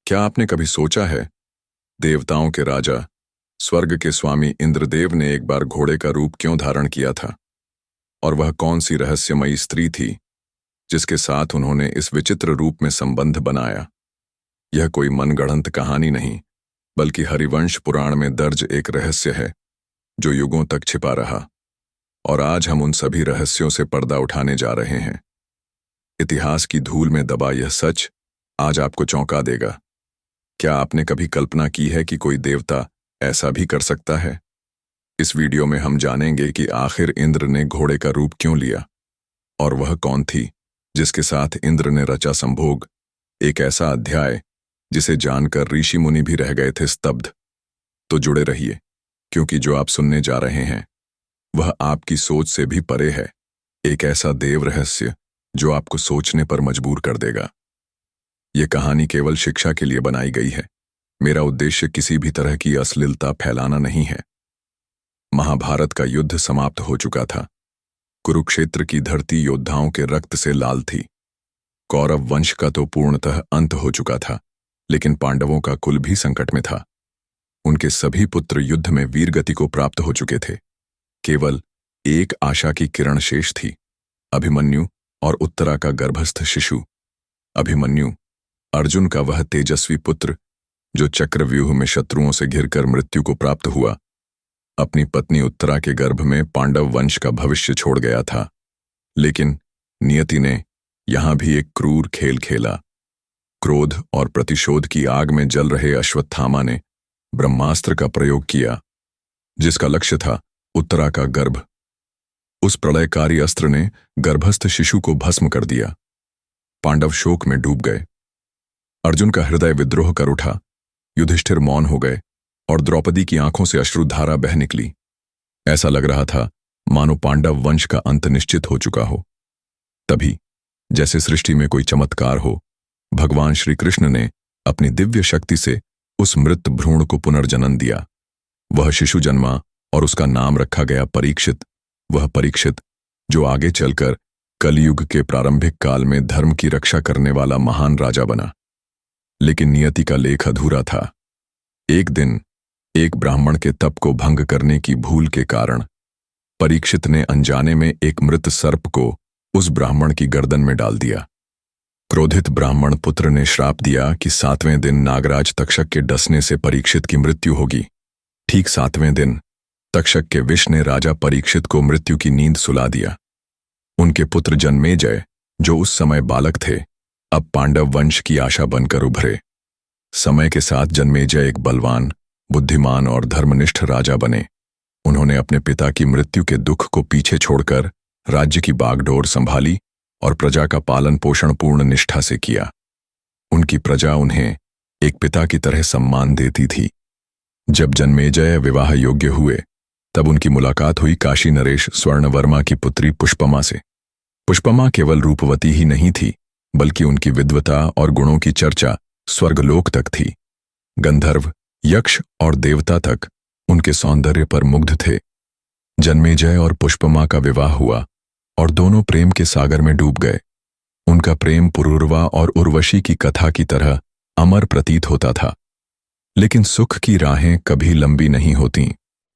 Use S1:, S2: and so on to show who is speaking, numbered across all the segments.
S1: क्या आपने कभी सोचा है, देवताओं के राजा, स्वर्ग के स्वामी इंद्रदेव ने एक बार घोड़े का रूप क्यों धारण किया था? और वह कौन सी रहस्यमयी स्त्री थी जिसके साथ उन्होंने इस विचित्र रूप में संबंध बनाया? यह कोई मनगढ़ंत कहानी नहीं, बल्कि हरिवंश पुराण में दर्ज एक रहस्य है जो युगों तक छिपा रहा। और आज हम उन सभी रहस्यों से पर्दा उठाने जा रहे हैं। इतिहास की धूल में दबा यह सच आज आपको चौंका देगा। क्या आपने कभी कल्पना की है कि कोई देवता ऐसा भी कर सकता है? इस वीडियो में हम जानेंगे कि आखिर इंद्र ने घोड़े का रूप क्यों लिया, और वह कौन थी जिसके साथ इंद्र ने रचा संभोग, एक ऐसा अध्याय जिसे जानकर ऋषि मुनि भी रह गए थे स्तब्ध। तो जुड़े रहिए, क्योंकि जो आप सुनने जा रहे हैं वह आपकी सोच से भी परे है। एक ऐसा देव रहस्य जो आपको सोचने पर मजबूर कर देगा। यह कहानी केवल शिक्षा के लिए बनाई गई है। मेरा उद्देश्य किसी भी तरह की अश्लीलता फैलाना नहीं है। महाभारत का युद्ध समाप्त हो चुका था। कुरुक्षेत्र की धरती योद्धाओं के रक्त से लाल थी। कौरव वंश का तो पूर्णतः अंत हो चुका था, लेकिन पांडवों का कुल भी संकट में था। उनके सभी पुत्र युद्ध में वीरगति को प्राप्त हो चुके थे। केवल एक आशा की किरण शेष थी, अभिमन्यु और उत्तरा का गर्भस्थ शिशु। अभिमन्यु, अर्जुन का वह तेजस्वी पुत्र जो चक्रव्यूह में शत्रुओं से घिरकर मृत्यु को प्राप्त हुआ, अपनी पत्नी उत्तरा के गर्भ में पांडव वंश का भविष्य छोड़ गया था। लेकिन नियति ने यहां भी एक क्रूर खेल खेला। क्रोध और प्रतिशोध की आग में जल रहे अश्वत्थामा ने ब्रह्मास्त्र का प्रयोग किया, जिसका लक्ष्य था उत्तरा का गर्भ। उस प्रलयकारी अस्त्र ने गर्भस्थ शिशु को भस्म कर दिया। पांडव शोक में डूब गए। अर्जुन का हृदय विद्रोह कर उठा। युधिष्ठिर मौन हो गए और द्रौपदी की आंखों से अश्रुधारा बह निकली। ऐसा लग रहा था मानो पांडव वंश का अंत निश्चित हो चुका हो। तभी, जैसे सृष्टि में कोई चमत्कार हो, भगवान श्री कृष्ण ने अपनी दिव्य शक्ति से उस मृत भ्रूण को पुनर्जन्म दिया। वह शिशु जन्मा और उसका नाम रखा गया परीक्षित। वह परीक्षित जो आगे चलकर कलयुग के प्रारंभिक काल में धर्म की रक्षा करने वाला महान राजा बना। लेकिन नियति का लेख अधूरा था। एक दिन एक ब्राह्मण के तप को भंग करने की भूल के कारण परीक्षित ने अनजाने में एक मृत सर्प को उस ब्राह्मण की गर्दन में डाल दिया। क्रोधित ब्राह्मण पुत्र ने श्राप दिया कि 7वें दिन नागराज तक्षक के डसने से परीक्षित की मृत्यु होगी। ठीक 7वें दिन तक्षक के विष ने राजा परीक्षित को मृत्यु की नींद सुला दिया। उनके पुत्र जन्मेजय, जो उस समय बालक थे, अब पांडव वंश की आशा बनकर उभरे। समय के साथ जन्मेजय एक बलवान, बुद्धिमान और धर्मनिष्ठ राजा बने। उन्होंने अपने पिता की मृत्यु के दुख को पीछे छोड़कर राज्य की बागडोर संभाली और प्रजा का पालन पोषण पूर्ण निष्ठा से किया। उनकी प्रजा उन्हें एक पिता की तरह सम्मान देती थी। जब जन्मेजय विवाह योग्य हुए, तब उनकी मुलाकात हुई काशी नरेश स्वर्णवर्मा की पुत्री पुष्पमा से। पुष्पमा केवल रूपवती ही नहीं थी, बल्कि उनकी विद्वता और गुणों की चर्चा स्वर्गलोक तक थी। गंधर्व, यक्ष और देवता तक उनके सौंदर्य पर मुग्ध थे। जन्मेजय और पुष्पमा का विवाह हुआ और दोनों प्रेम के सागर में डूब गए। उनका प्रेम पुरूरवा और उर्वशी की कथा की तरह अमर प्रतीत होता था। लेकिन सुख की राहें कभी लंबी नहीं होतीं।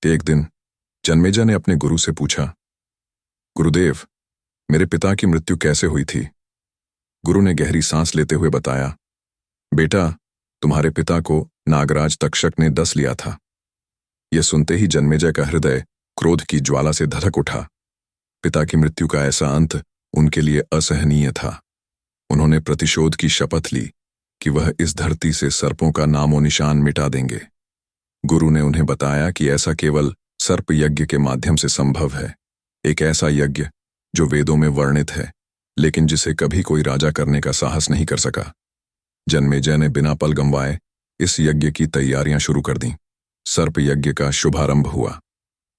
S1: एक दिन जन्मेजय ने अपने गुरु से पूछा, गुरुदेव, मेरे पिता की मृत्यु कैसे हुई थी? गुरु ने गहरी सांस लेते हुए बताया, बेटा, तुम्हारे पिता को नागराज तक्षक ने डस लिया था। यह सुनते ही जन्मेजय का हृदय क्रोध की ज्वाला से धधक उठा। पिता की मृत्यु का ऐसा अंत उनके लिए असहनीय था। उन्होंने प्रतिशोध की शपथ ली कि वह इस धरती से सर्पों का नामो निशान मिटा देंगे। गुरु ने उन्हें बताया कि ऐसा केवल सर्प यज्ञ के माध्यम से संभव है, एक ऐसा यज्ञ जो वेदों में वर्णित है, लेकिन जिसे कभी कोई राजा करने का साहस नहीं कर सका। जन्मेजय ने बिना पल गंवाए इस यज्ञ की तैयारियां शुरू कर दीं। सर्प यज्ञ का शुभारंभ हुआ।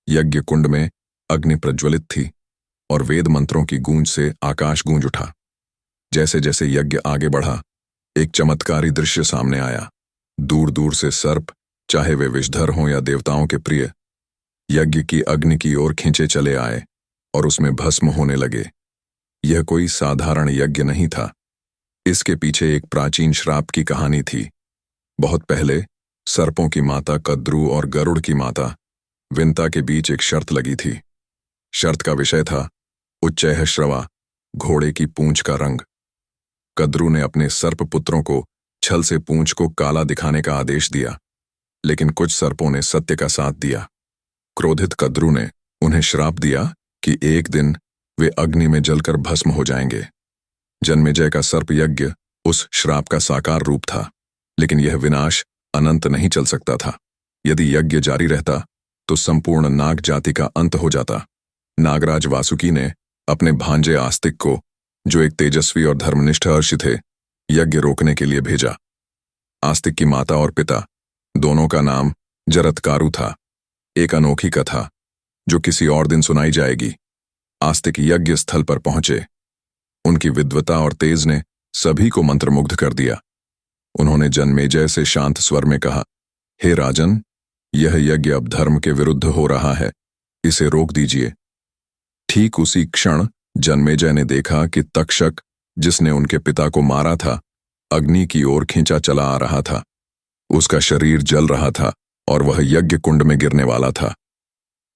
S1: यज्ञ कुंड में अग्नि प्रज्वलित थी और वेद मंत्रों की गूंज से आकाश गूंज उठा। जैसे जैसे यज्ञ आगे बढ़ा, एक चमत्कारी दृश्य सामने आया। दूर दूर से सर्प, चाहे वे विषधर हों या देवताओं के प्रिय, यज्ञ की अग्नि की ओर खींचे चले आए और उसमें भस्म होने लगे। यह कोई साधारण यज्ञ नहीं था। इसके पीछे एक प्राचीन श्राप की कहानी थी, बहुत पहले सर्पों की माता कद्रू और गरुड़ की माता विंता के बीच एक शर्त लगी थी। शर्त का विषय था उच्चैःश्रवा, घोड़े की पूंछ का रंग। कद्रू ने अपने सर्प पुत्रों को छल से पूंछ को काला दिखाने का आदेश दिया, लेकिन कुछ सर्पों ने सत्य का साथ दिया। क्रोधित कद्रू ने उन्हें श्राप दिया कि एक दिन वे अग्नि में जलकर भस्म हो जाएंगे। जन्मेजय का सर्प यज्ञ उस श्राप का साकार रूप था, लेकिन यह विनाश अनंत नहीं चल सकता था। यदि यज्ञ जारी रहता तो संपूर्ण नाग जाति का अंत हो जाता। नागराज वासुकी ने अपने भांजे आस्तिक को, जो एक तेजस्वी और धर्मनिष्ठ ऋषि थे, यज्ञ रोकने के लिए भेजा। आस्तिक की माता और पिता दोनों का नाम जरत्कारु था। एक अनोखी कथा जो किसी और दिन सुनाई जाएगी। आस्तिक यज्ञ स्थल पर पहुंचे। उनकी विद्वता और तेज ने सभी को मंत्रमुग्ध कर दिया। उन्होंने जन्मेजय से शांत स्वर में कहा, हे राजन, यह यज्ञ अब धर्म के विरुद्ध हो रहा है, इसे रोक दीजिए। ठीक उसी क्षण जन्मेजय ने देखा कि तक्षक, जिसने उनके पिता को मारा था, अग्नि की ओर खींचा चला आ रहा था। उसका शरीर जल रहा था और वह यज्ञ कुंड में गिरने वाला था।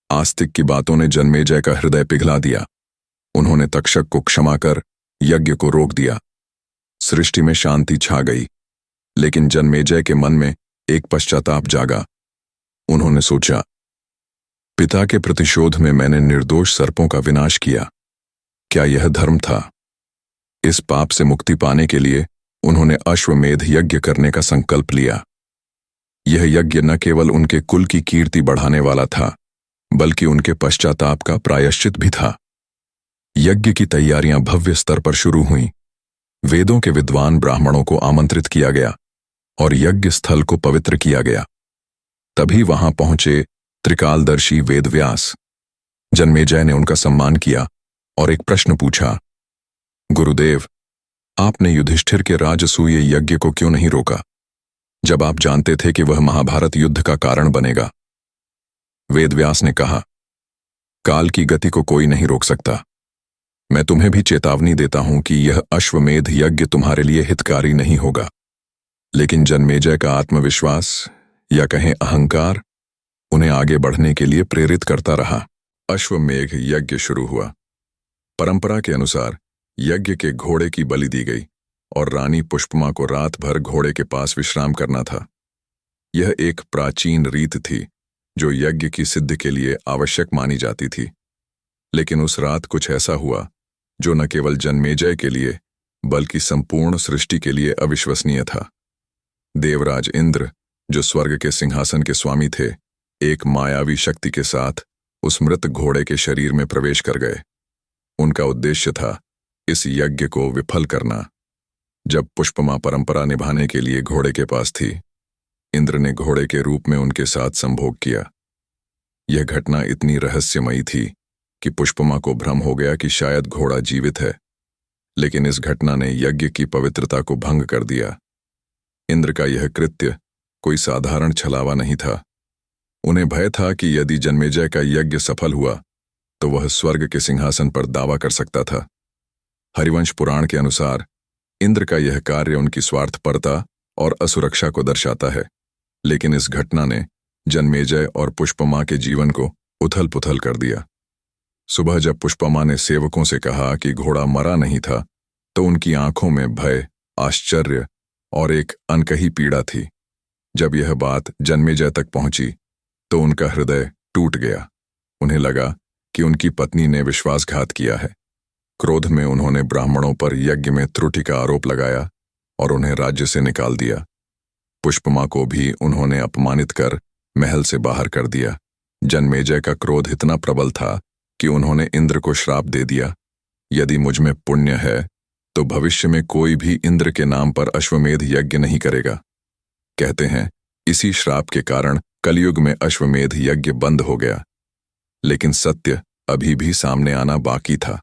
S1: आस्तिक की बातों ने जन्मेजय का हृदय पिघला दिया। उन्होंने तक्षक को क्षमा कर यज्ञ को रोक दिया। सृष्टि में शांति छा गई, लेकिन जन्मेजय के मन में एक पश्चाताप जागा। उन्होंने सोचा, पिता के प्रतिशोध में मैंने निर्दोष सर्पों का विनाश किया। क्या यह धर्म था? इस पाप से मुक्ति पाने के लिए उन्होंने अश्वमेध यज्ञ करने का संकल्प लिया। यह यज्ञ न केवल उनके कुल की कीर्ति बढ़ाने वाला था, बल्कि उनके पश्चाताप का प्रायश्चित भी था। यज्ञ की तैयारियां भव्य स्तर पर शुरू हुईं। वेदों के विद्वान ब्राह्मणों को आमंत्रित किया गया और यज्ञ स्थल को पवित्र किया गया। तभी वहां पहुंचे त्रिकालदर्शी वेदव्यास। जन्मेजय ने उनका सम्मान किया और एक प्रश्न पूछा, गुरुदेव, आपने युधिष्ठिर के राजसूय यज्ञ को क्यों नहीं रोका, जब आप जानते थे कि वह महाभारत युद्ध का कारण बनेगा? वेदव्यास ने कहा, काल की गति को कोई नहीं रोक सकता। मैं तुम्हें भी चेतावनी देता हूं कि यह अश्वमेध यज्ञ तुम्हारे लिए हितकारी नहीं होगा। लेकिन जन्मेजय का आत्मविश्वास, या कहें अहंकार, उन्हें आगे बढ़ने के लिए प्रेरित करता रहा। अश्वमेध यज्ञ शुरू हुआ। परंपरा के अनुसार यज्ञ के घोड़े की बलि दी गई और रानी पुष्पमा को रात भर घोड़े के पास विश्राम करना था। यह एक प्राचीन रीत थी जो यज्ञ की सिद्धि के लिए आवश्यक मानी जाती थी। लेकिन उस रात कुछ ऐसा हुआ जो न केवल जन्मेजय के लिए बल्कि संपूर्ण सृष्टि के लिए अविश्वसनीय था। देवराज इंद्र, जो स्वर्ग के सिंहासन के स्वामी थे, एक मायावी शक्ति के साथ उस मृत घोड़े के शरीर में प्रवेश कर गए। उनका उद्देश्य था इस यज्ञ को विफल करना। जब पुष्पमा परंपरा निभाने के लिए घोड़े के पास थी, इंद्र ने घोड़े के रूप में उनके साथ संभोग किया। यह घटना इतनी रहस्यमयी थी कि पुष्पमा को भ्रम हो गया कि शायद घोड़ा जीवित है, लेकिन इस घटना ने यज्ञ की पवित्रता को भंग कर दिया। इंद्र का यह कृत्य कोई साधारण छलावा नहीं था। उन्हें भय था कि यदि जन्मेजय का यज्ञ सफल हुआ तो वह स्वर्ग के सिंहासन पर दावा कर सकता था। हरिवंश पुराण के अनुसार इंद्र का यह कार्य उनकी स्वार्थपरता और असुरक्षा को दर्शाता है, लेकिन इस घटना ने जन्मेजय और पुष्पमा के जीवन को उथल पुथल कर दिया। सुबह जब पुष्पमा ने सेवकों से कहा कि घोड़ा मरा नहीं था, तो उनकी आंखों में भय, आश्चर्य और एक अनकही पीड़ा थी। जब यह बात जन्मेजय तक पहुंची तो उनका हृदय टूट गया। उन्हें लगा कि उनकी पत्नी ने विश्वासघात किया है। क्रोध में उन्होंने ब्राह्मणों पर यज्ञ में त्रुटि का आरोप लगाया और उन्हें राज्य से निकाल दिया। पुष्पमा को भी उन्होंने अपमानित कर महल से बाहर कर दिया। जन्मेजय का क्रोध इतना प्रबल था कि उन्होंने इंद्र को श्राप दे दिया, यदि मुझ में पुण्य है तो भविष्य में कोई भी इंद्र के नाम पर अश्वमेध यज्ञ नहीं करेगा। कहते हैं इसी श्राप के कारण कलयुग में अश्वमेध यज्ञ बंद हो गया। लेकिन सत्य अभी भी सामने आना बाकी था।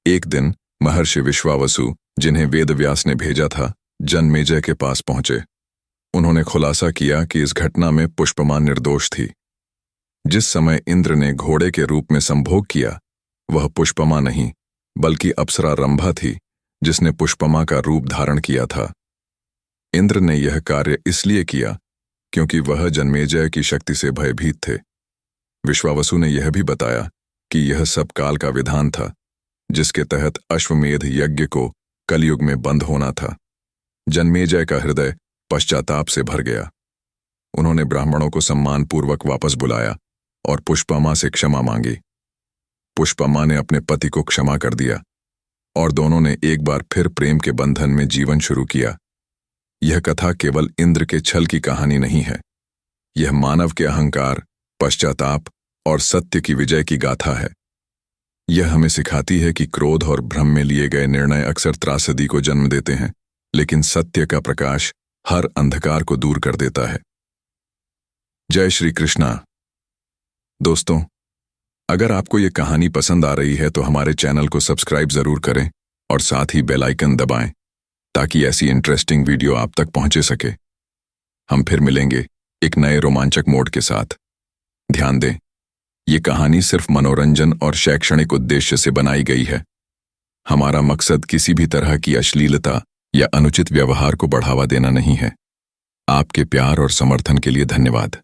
S1: एक दिन महर्षि विश्वावसु, जिन्हें वेदव्यास ने भेजा था, जन्मेजय के पास पहुंचे। उन्होंने खुलासा किया कि इस घटना में पुष्पमा निर्दोष थी। जिस समय इंद्र ने घोड़े के रूप में संभोग किया, वह पुष्पमा नहीं बल्कि अप्सरा रंभा थी, जिसने पुष्पमा का रूप धारण किया था। इंद्र ने यह कार्य इसलिए किया क्योंकि वह जन्मेजय की शक्ति से भयभीत थे। विश्वावसु ने यह भी बताया कि यह सब काल का विधान था, जिसके तहत अश्वमेध यज्ञ को कलयुग में बंद होना था। जन्मेजय का हृदय पश्चाताप से भर गया। उन्होंने ब्राह्मणों को सम्मानपूर्वक वापस बुलाया और पुष्पमा से क्षमा मांगी। पुष्पमा ने अपने पति को क्षमा कर दिया और दोनों ने एक बार फिर प्रेम के बंधन में जीवन शुरू किया। यह कथा केवल इंद्र के छल की कहानी नहीं है, यह मानव के अहंकार, पश्चाताप और सत्य की विजय की गाथा है। यह हमें सिखाती है कि क्रोध और भ्रम में लिए गए निर्णय अक्सर त्रासदी को जन्म देते हैं, लेकिन सत्य का प्रकाश हर अंधकार को दूर कर देता है। जय श्री कृष्णा। दोस्तों, अगर आपको ये कहानी पसंद आ रही है तो हमारे चैनल को सब्सक्राइब जरूर करें और साथ ही बेल आइकन दबाएं ताकि ऐसी इंटरेस्टिंग वीडियो आप तक पहुंचे सके। हम फिर मिलेंगे एक नए रोमांचक मोड के साथ। ध्यान दें, ये कहानी सिर्फ मनोरंजन और शैक्षणिक उद्देश्य से बनाई गई है। हमारा मकसद किसी भी तरह की अश्लीलता या अनुचित व्यवहार को बढ़ावा देना नहीं है। आपके प्यार और समर्थन के लिए धन्यवाद।